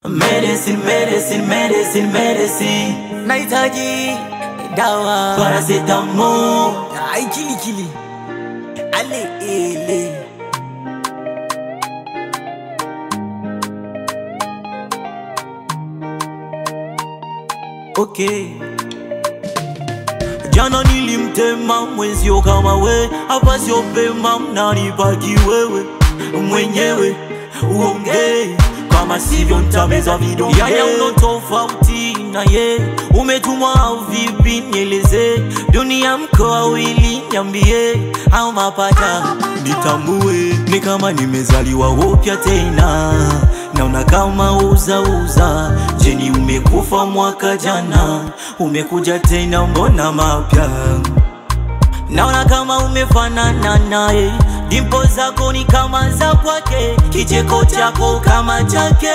Medicine, medicine, medicine, medicine. Nahitaji dawa paracetamol. Ai kili ale ele. Okay. Jana nilimtema mwenzio kama we, hapa sio pema mnanibaki wewe mwenyewe uongee, kama sivyo nitameza vidonge. Yaya uno tofauti na ye, umetumwa au vipi nieleze, dunia mko wawili niambie, au mapata nitambue. Ni kama nimezaliwa upya tena, naona kama uza. Jeni umekufa mwaka jana, umekuja tena mbona mapya. Naona kama umefanana naye, dimpo zako ni kama za kwake, kicheko chako kama chake,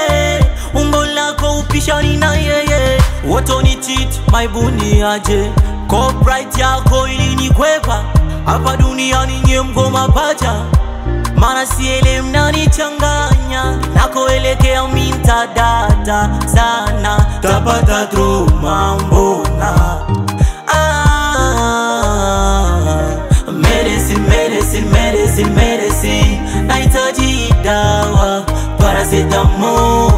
umbo lako upishani na yeye. Woto ni cheat, maibuni aje, copyright yako ili ni kwepa, hapa duniani nye mgoma pacha. Mana siele mnanichanganya, nakoelekea minta data sana, tapata trauma mbona. Medicine, medicine, medicine, medicine. Nahitaji dawa paracetamol,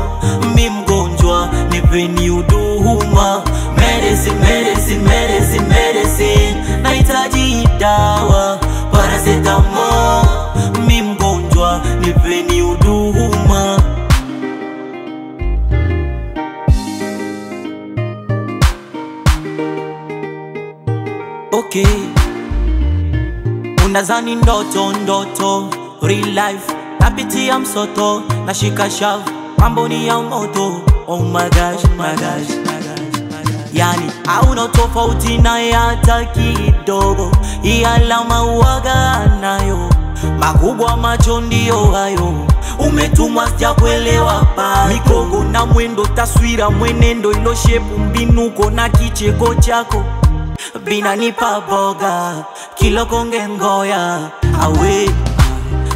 mi mgonjwa nipeni huduma. Medicine, medicine, medicine, medicine. Nahitaji dawa paracetamol, mi mgonjwa nipeni huduma. Okay. Unazani ndoto, real life napitia msoto, nashika shavu, mambo ni ya moto. Oh my gosh, my gosh. Yani hauna tofauti naye hata kidogo, hii alama uwaga nayo, makubwa macho ndio hayo. Umetumwa sija kuelewa pa mikogo na mwendo, taswira mwenendo, ilo shepu mbinuko na kicheko chako bina nipa boga, kilo konge ngoya awe.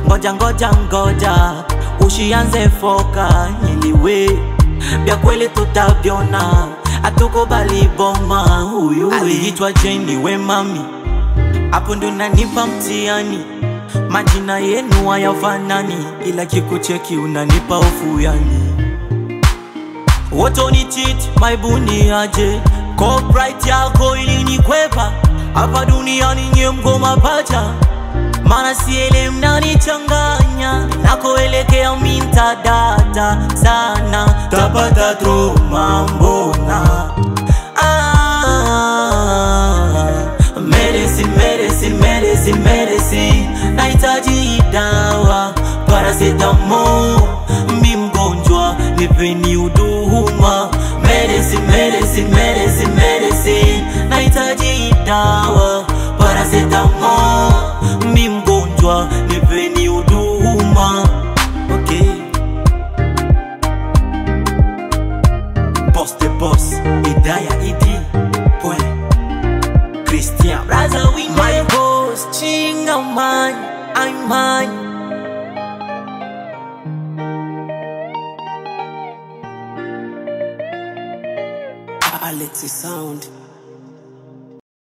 Ngoja ushianze foka nyiliwe, bia kweli tutaviona, atukubali boma. Huyu aliitwa Jenny we mami, hapo ndo nanipa mtihani. Majina yenu hayafanani, ila kikucheki unanipa hofu yani. Woto ni cheat, maibuni aje, copyright yako ili ni kwepa, hapa duniani nye mgoma pacha. Mana siele mnanichanganya, nakoelekea minta data sana, tapata trauma mbona. Medicine, medicine, medicine, medicine. Nahitaji dawa paracetamol, mi mgonjwa nipeni huduma. Medicine, medicine, medicine, medicine. Nahitaji dawa paracetamol, mi mgonjwa nipeni huduma. Okay. Boss the boss, Idaya Idi Point Christian Raza we my boss, chinga man, I'm mine. Alexi Sound.